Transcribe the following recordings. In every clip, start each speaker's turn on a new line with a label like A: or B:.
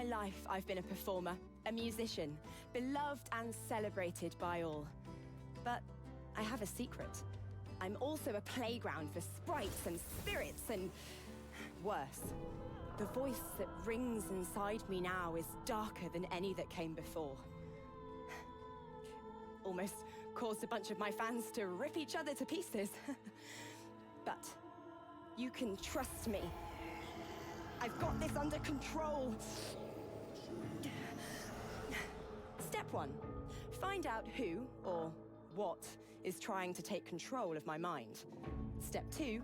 A: life, I've been a performer, a musician, beloved and celebrated by all. But I have a secret. I'm also a playground for sprites and spirits and worse. The voice that rings inside me now is darker than any that came before. Almost caused a bunch of my fans to rip each other to pieces. But you can trust me. I've got this under control. Step 1. Find out who or what is trying to take control of my mind. Step 2.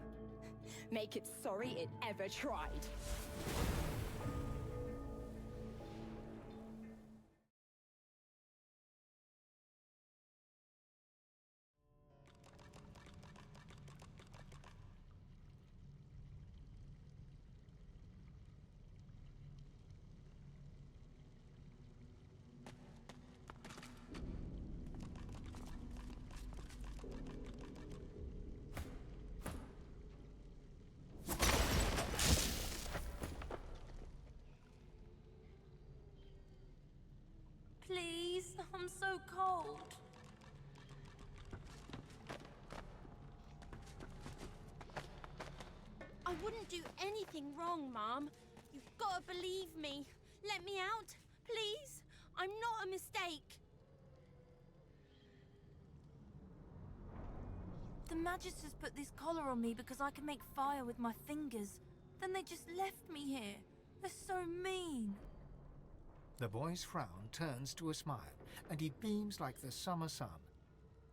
A: Make it sorry it ever tried.
B: Please, I'm so cold. I wouldn't do anything wrong, Mom. You've got to believe me. Let me out, please. I'm not a mistake. The Magisters put this collar on me because I can make fire with my fingers. Then they just left me here. They're so mean.
C: The boy's frown turns to a smile, and he beams like the summer sun.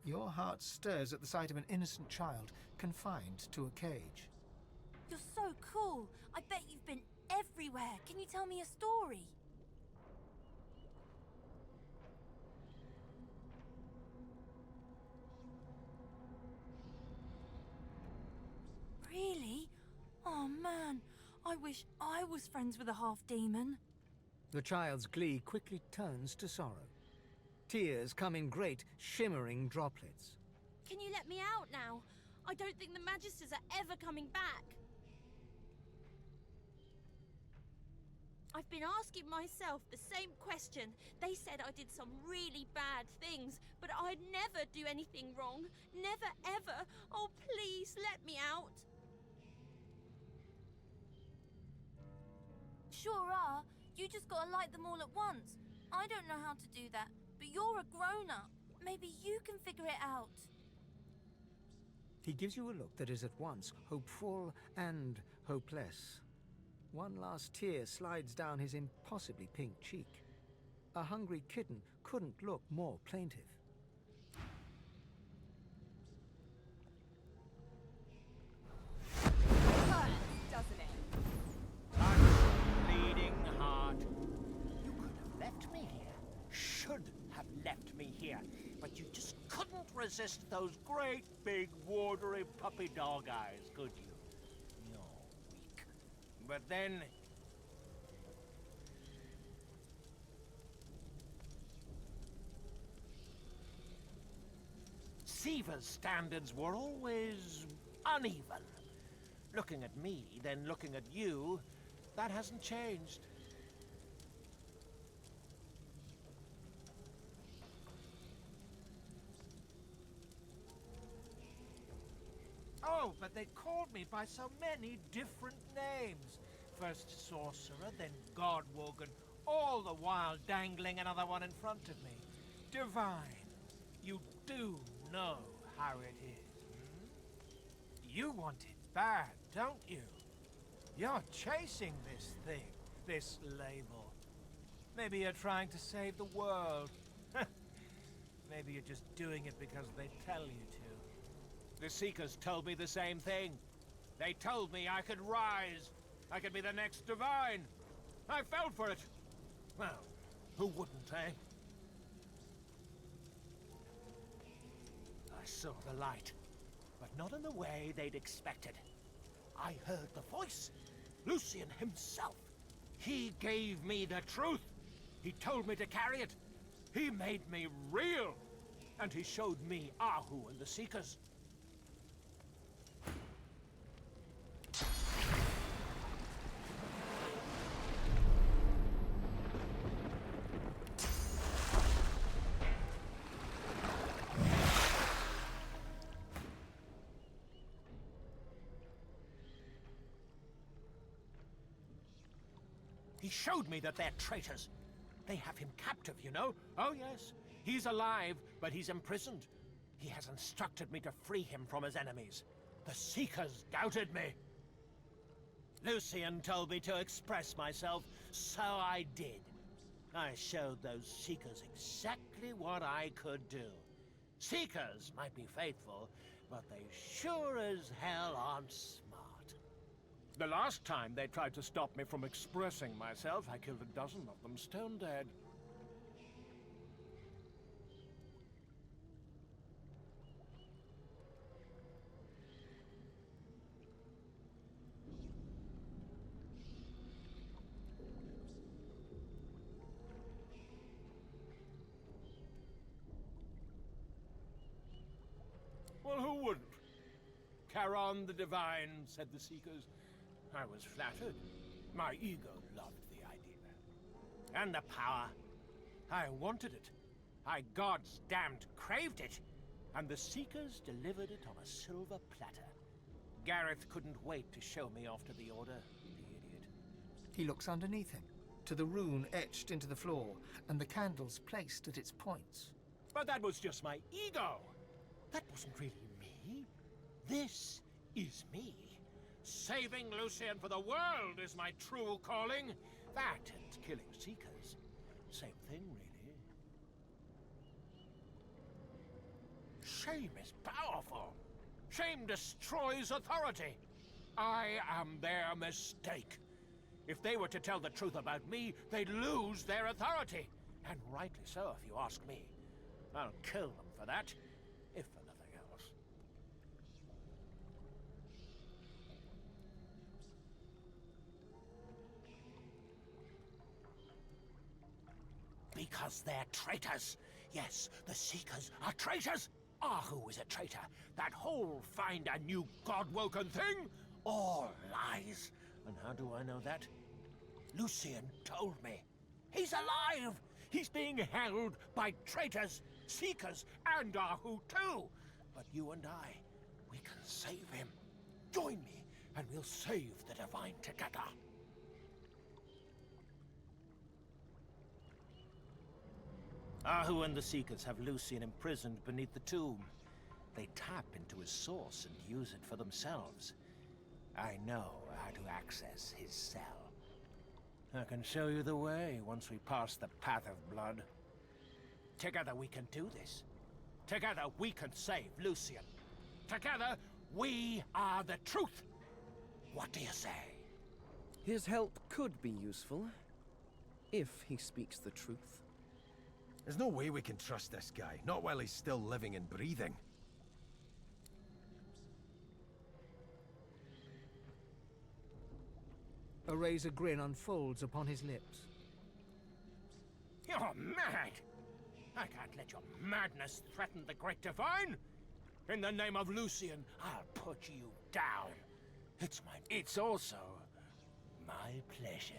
C: Your heart stirs at the sight of an innocent child confined to a cage.
B: You're so cool. I bet you've been everywhere. Can you tell me a story? Really? Oh man, I wish I was friends with a half-demon.
C: The child's glee quickly turns to sorrow. Tears come in great, shimmering droplets.
B: Can you let me out now? I don't think the Magisters are ever coming back. I've been asking myself the same question. They said I did some really bad things, but I'd never do anything wrong. Never, ever. Oh, please, let me out. Sure are. You just gotta light them all at once. I don't know how to do that, but you're a grown-up. Maybe you can figure it out.
C: He gives you a look that is at once hopeful and hopeless. One last tear slides down his impossibly pink cheek. A hungry kitten couldn't look more plaintive.
A: Hurts, doesn't it?
D: Bleeding heart. You could have left me here. Should have left me here. But you just couldn't resist those great big watery puppy dog eyes, could you? You're weak. But then... Siva's standards were always uneven. Looking at me, then looking at you, that hasn't changed. Oh, but they called me by so many different names. First Sorcerer, then Godwogan, all the while dangling another one in front of me. Divine. You do know how it is, hmm? You want it bad, don't you? You're chasing this thing, this label. Maybe you're trying to save the world. Maybe you're just doing it because they tell you to. The Seekers told me the same thing. They told me I could rise. I could be the next Divine. I fell for it. Well, who wouldn't, eh? I saw the light, but not in the way they'd expected. I heard the voice. Lucian himself. He gave me the truth. He told me to carry it. He made me real. And he showed me Ahu and the Seekers. showed me that they're traitors. They have him captive, you know. Oh, yes. He's alive, but he's imprisoned. He has instructed me to free him from his enemies. The Seekers doubted me. Lucian told me to express myself, so I did. I showed those Seekers exactly what I could do. Seekers might be faithful, but they sure as hell aren't smart. The last time they tried to stop me from expressing myself, I killed a dozen of them stone dead. Well, who wouldn't? Charon the Divine, said the Seekers. I was flattered. My ego loved the idea. And the power. I wanted it. I gods damned craved it. And the Seekers delivered it on a silver platter. Gareth couldn't wait to show me off to the Order, the idiot.
C: He looks underneath him, to the rune etched into the floor, and the candles placed at its points.
D: But that was just my ego. That wasn't really me. This is me. Saving Lucian for the world is my true calling. That and killing Seekers. Same thing, really. Shame is powerful. Shame destroys authority. I am their mistake. If they were to tell the truth about me, they'd lose their authority. And rightly so, if you ask me. I'll kill them for that, if for nothing else. Because they're traitors. Yes, the Seekers are traitors. Ahu is a traitor. That whole find a new god-woken thing? All lies. And how do I know that? Lucian told me. He's alive! He's being held by traitors, Seekers, and Ahu too. But you and I, we can save him. Join me, and we'll save the Divine together. Ahu and the Seekers have Lucian imprisoned beneath the tomb. They tap into his source and use it for themselves. I know how to access his cell. I can show you the way once we pass the path of blood. Together we can do this. Together we can save Lucian. Together we are the truth. What do you say?
E: His help could be useful, if he speaks the truth.
F: There's no way we can trust this guy, not while he's still living and breathing.
C: A razor grin unfolds upon his lips.
D: You're mad! I can't let your madness threaten the Great Divine! In the name of Lucian, I'll put you down. It's also my pleasure.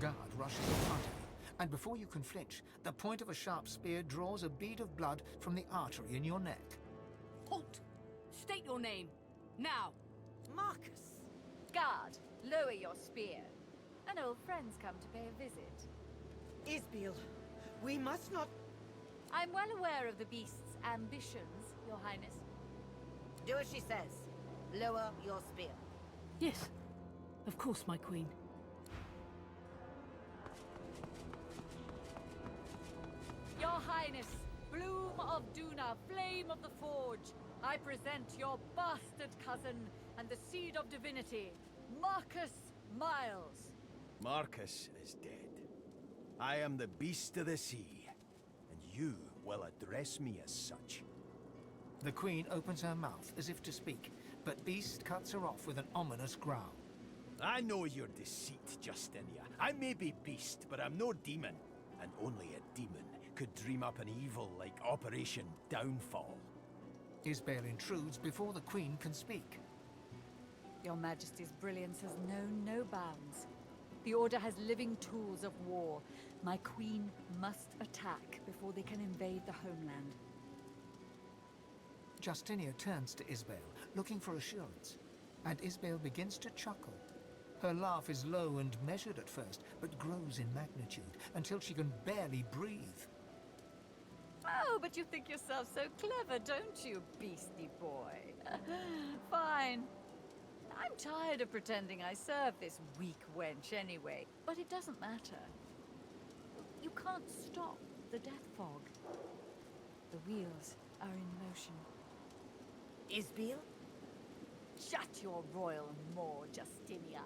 C: guard rushes in front of you, and before you can flinch, the point of a sharp spear draws a bead of blood from the artery in your neck.
G: Halt! State your name. Now!
H: Marcus!
I: Guard, lower your spear. An old friend's come to pay a visit.
H: Isbiel, we must not...
I: I'm well aware of the beast's ambitions, Your Highness.
H: Do as she says. Lower your spear.
G: Yes, of course, my queen.
I: Your Highness, Bloom of Duna, Flame of the Forge, I present your bastard cousin and the seed of divinity, Marcus Miles.
F: Marcus is dead. I am the beast of the sea, and you will address me as such.
C: The Queen opens her mouth as if to speak, but Beast cuts her off with an ominous growl.
F: I know your deceit, Justinia. I may be beast, but I'm no demon. And only a demon could dream up an evil like Operation Downfall.
C: Isbel intrudes before the Queen can speak.
I: Your Majesty's brilliance has known no bounds. The Order has living tools of war. My queen must attack before they can invade the homeland.
C: Justinia turns to Isbel, looking for assurance, and Isbel begins to chuckle. Her laugh is low and measured at first, but grows in magnitude until she can barely breathe.
I: Oh, but you think yourself so clever, don't you, beastly boy? Fine. I'm tired of pretending I serve this weak wench anyway, but it doesn't matter. You can't stop the death fog. The wheels are in motion.
H: Isbiel?
I: Shut your royal maw, Justinia.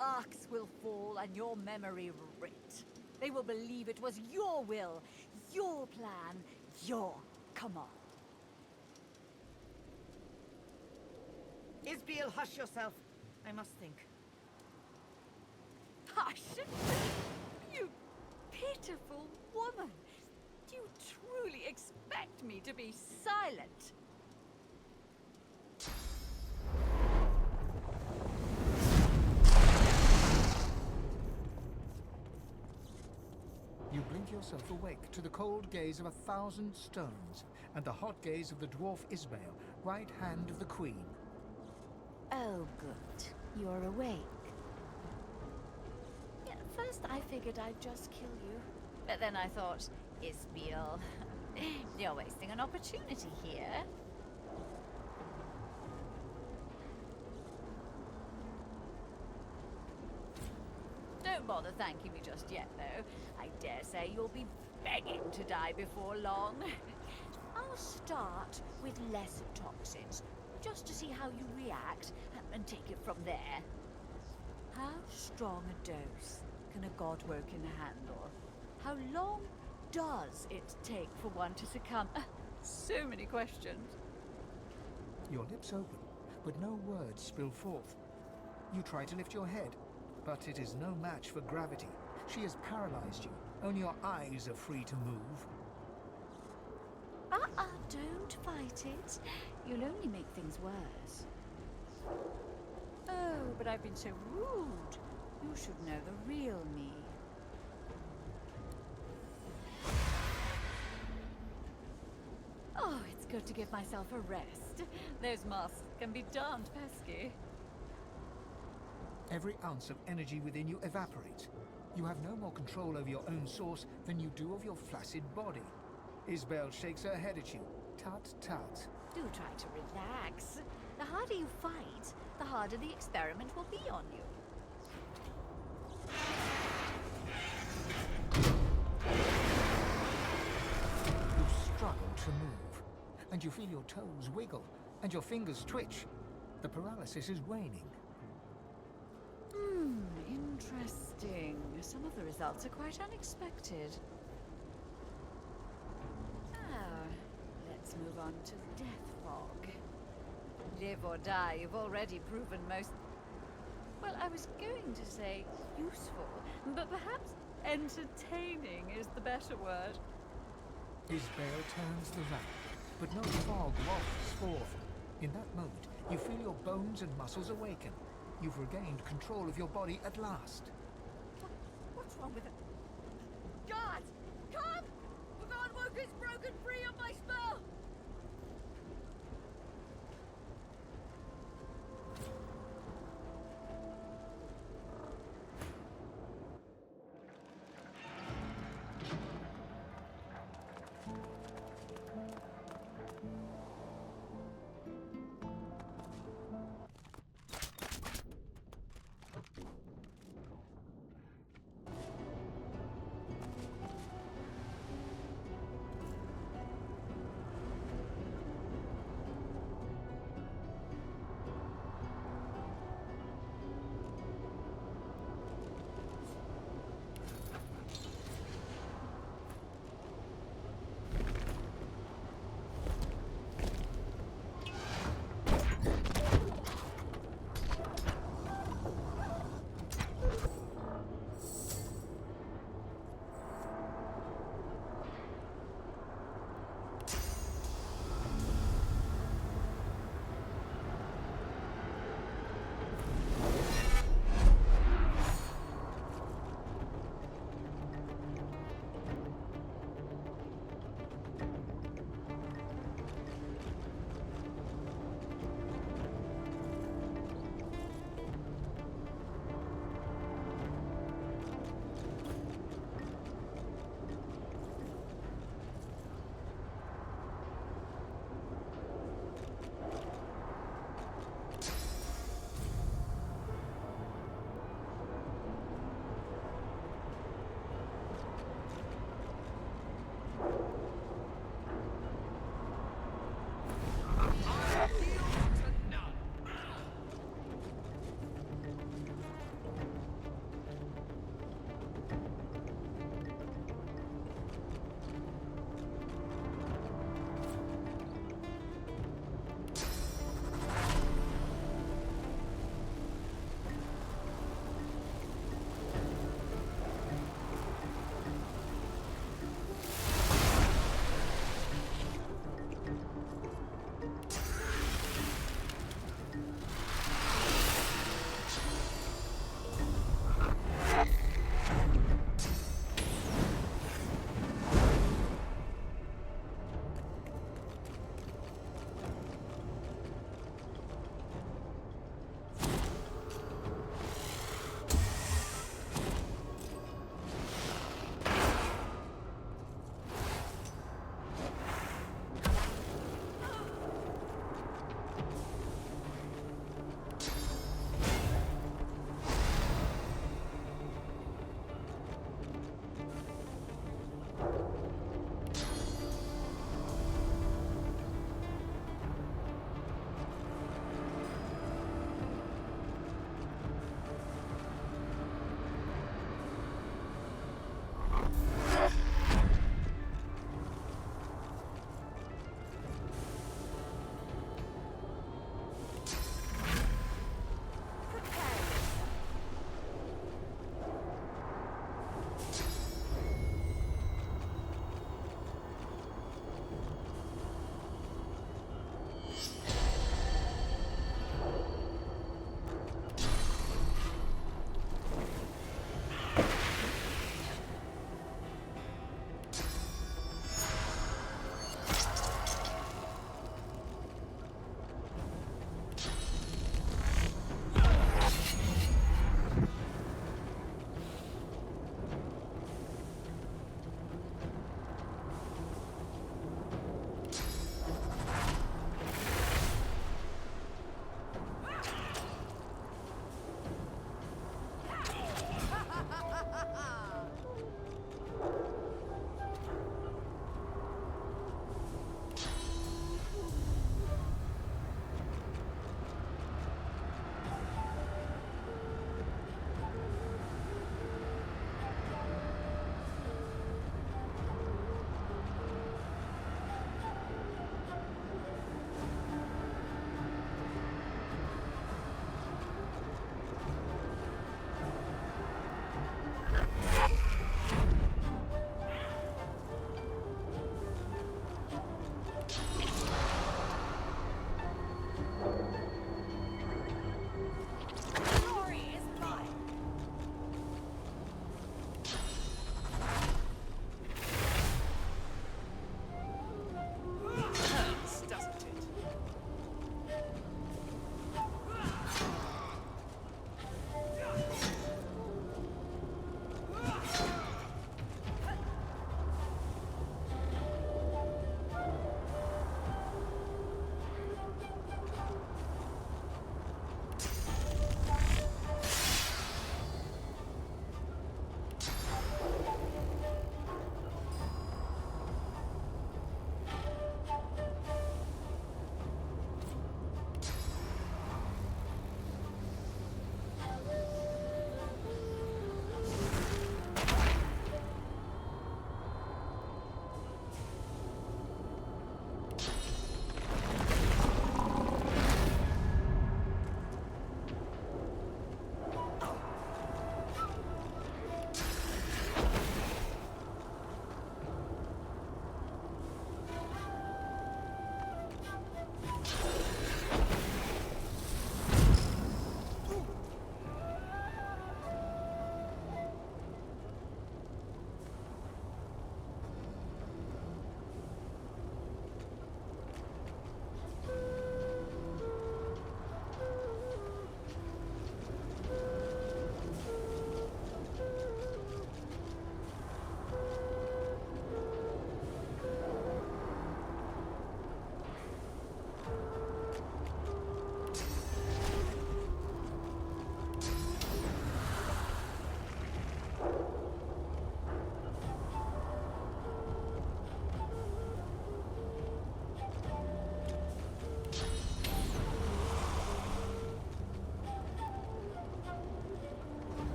I: Arcs will fall and your memory writ. They will believe it was your will, your plan, your command.
H: Isbiel, hush yourself. I must think.
I: Hush! You pitiful woman! Do you truly expect me to be silent?
C: You blink yourself awake to the cold gaze of 1,000 stones and the hot gaze of the dwarf Isbel, right hand of the Queen.
I: Oh, good. You're awake. Yeah, at first I figured I'd just kill you. But then I thought, Isbiel, you're wasting an opportunity here. Don't bother thanking me just yet, though. I dare say you'll be begging to die before long. I'll start with lesser toxins, just to see how you react, and take it from there. How strong a dose can a godwoken handle? How long does it take for one to succumb? So many questions.
C: Your lips open, but no words spill forth. You try to lift your head, but it is no match for gravity. She has paralyzed you. Only your eyes are free to move.
I: Don't fight it. You'll only make things worse. Oh, but I've been so rude. You should know the real me. Oh, it's good to give myself a rest. Those masks can be darned pesky.
C: Every ounce of energy within you evaporates. You have no more control over your own source than you do of your flaccid body. Isbel shakes her head at you. Tut, tut.
I: Do try to relax. The harder you fight, the harder the experiment will be on you.
C: You struggle to move, and you feel your toes wiggle, and your fingers twitch. The paralysis is waning.
I: Interesting. Some of the results are quite unexpected. Now, let's move on to the death fog. Live or die, you've already proven most... Well, I was going to say useful, but perhaps entertaining is the better word.
C: Isbel turns the ramp, but no fog wafts forth. In that moment, you feel your bones and muscles awaken. You've regained control of your body at last.
I: wrong with it? Guards! Come! Forgotten Woker's broken free of my spell!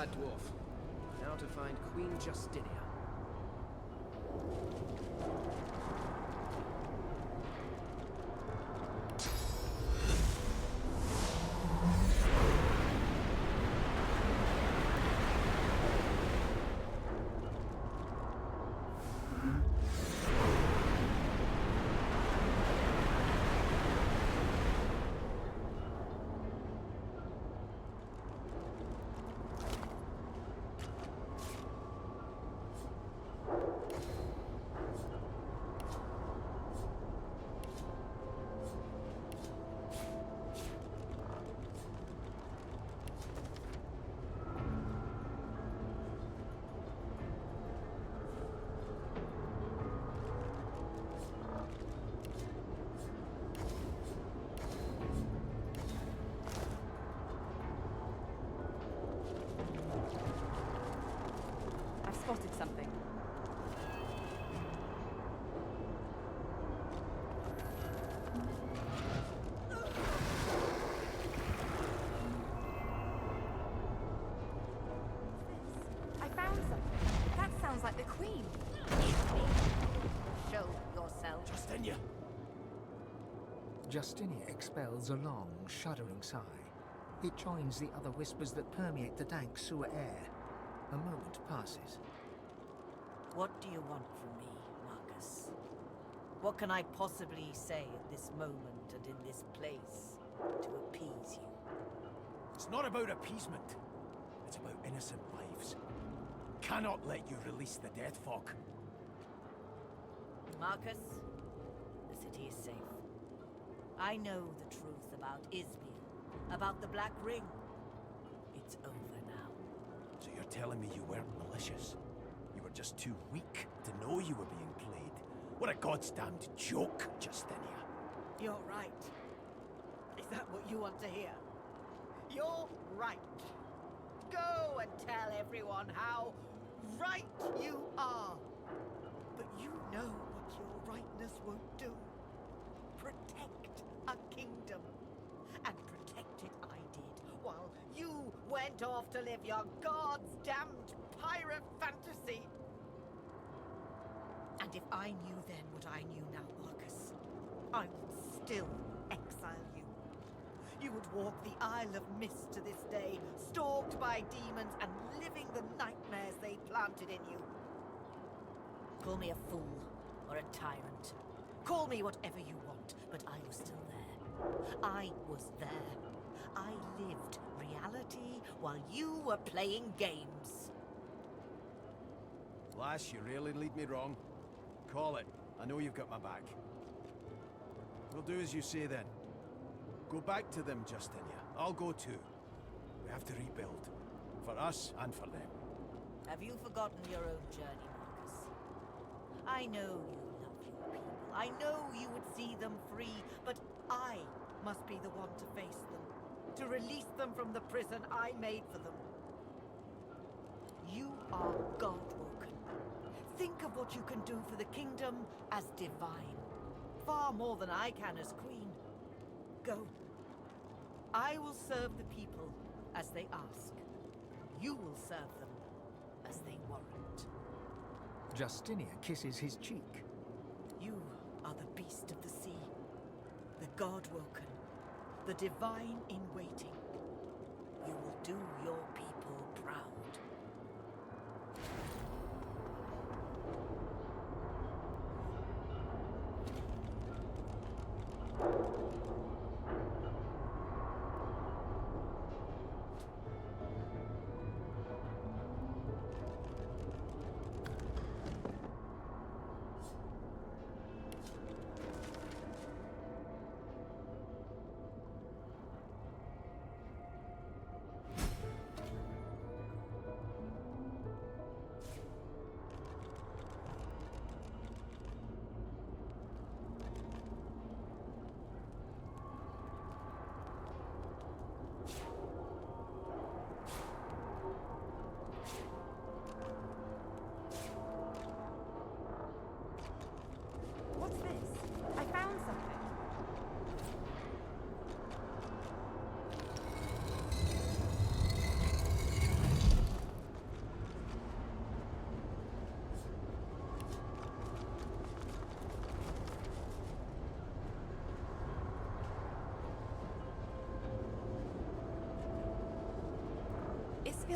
E: bad dwarf. Now to find Queen Justinia.
A: I've spotted something. I found something. That sounds like the Queen.
H: Show yourself.
F: Justinia!
C: Justinia expels a long, shuddering sigh. It joins the other whispers that permeate the dank sewer air. A moment passes.
H: What do you want from me, Marcus? What can I possibly say at this moment and in this place to appease you?
F: It's not about appeasement. It's about innocent lives. Cannot let you release the death fog.
H: Marcus, the city is safe. I know the truth about Isbiel, about the Black Ring. It's over now.
F: So you're telling me you weren't malicious? You were just too weak to know you were being played? What a goddamned joke, Justinia.
H: You're right. Is that what you want to hear? You're right. Go and tell everyone how right you are. But you know what your rightness won't do. Protect a kingdom. And protect it I did, while you went off to live your goddamned pirate fantasy. And if I knew then what I knew now, Marcus, I would still exile you. You would walk the Isle of Mist to this day, stalked by demons and living the nightmares they planted in you. Call me a fool or a tyrant. Call me whatever you want, but I was still there. I was there. I lived reality while you were playing games.
F: Lass, you really lead me wrong. Call it. I know you've got my back. We'll do as you say then. Go back to them, Justinia. I'll go too. We have to rebuild. For us and for them.
H: Have you forgotten your own journey, Marcus? I know you love your people. I know you would see them free, but I must be the one to face them. To release them from the prison I made for them. You are God-woken. Think of what you can do for the kingdom as divine. Far more than I can as queen. Go. I will serve the people as they ask. You will serve them as they warrant.
C: Justinia kisses his cheek.
H: You are the beast of the sea. The God-woken. The divine in waiting. You will do your people proud.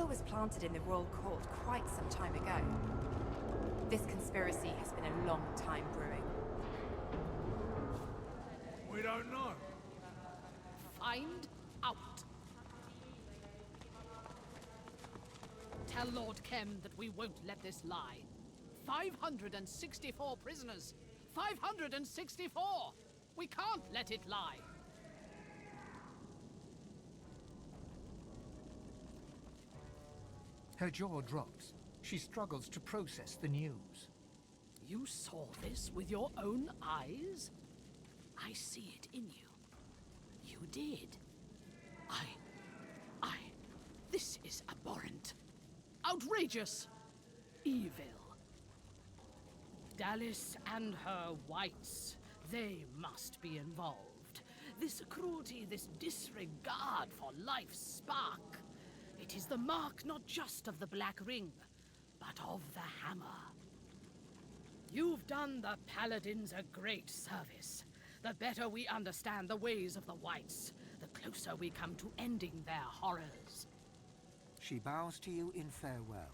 A: will was planted in the royal court quite some time ago. This conspiracy has been a long time brewing.
D: We don't know.
G: Find out. Tell Lord Kem that we won't let this lie. 564 prisoners. 564! We can't let it lie.
C: Her jaw drops. She struggles to process the news.
G: You saw this with your own eyes? I see it in you. You did. This is abhorrent. Outrageous. Evil. Dallas and her whites, they must be involved. This cruelty, this disregard for life's spark. It is the mark not just of the Black Ring, but of the Hammer. You've done the Paladins a great service. The better we understand the ways of the whites, the closer we come to ending their horrors.
C: She bows to you in farewell.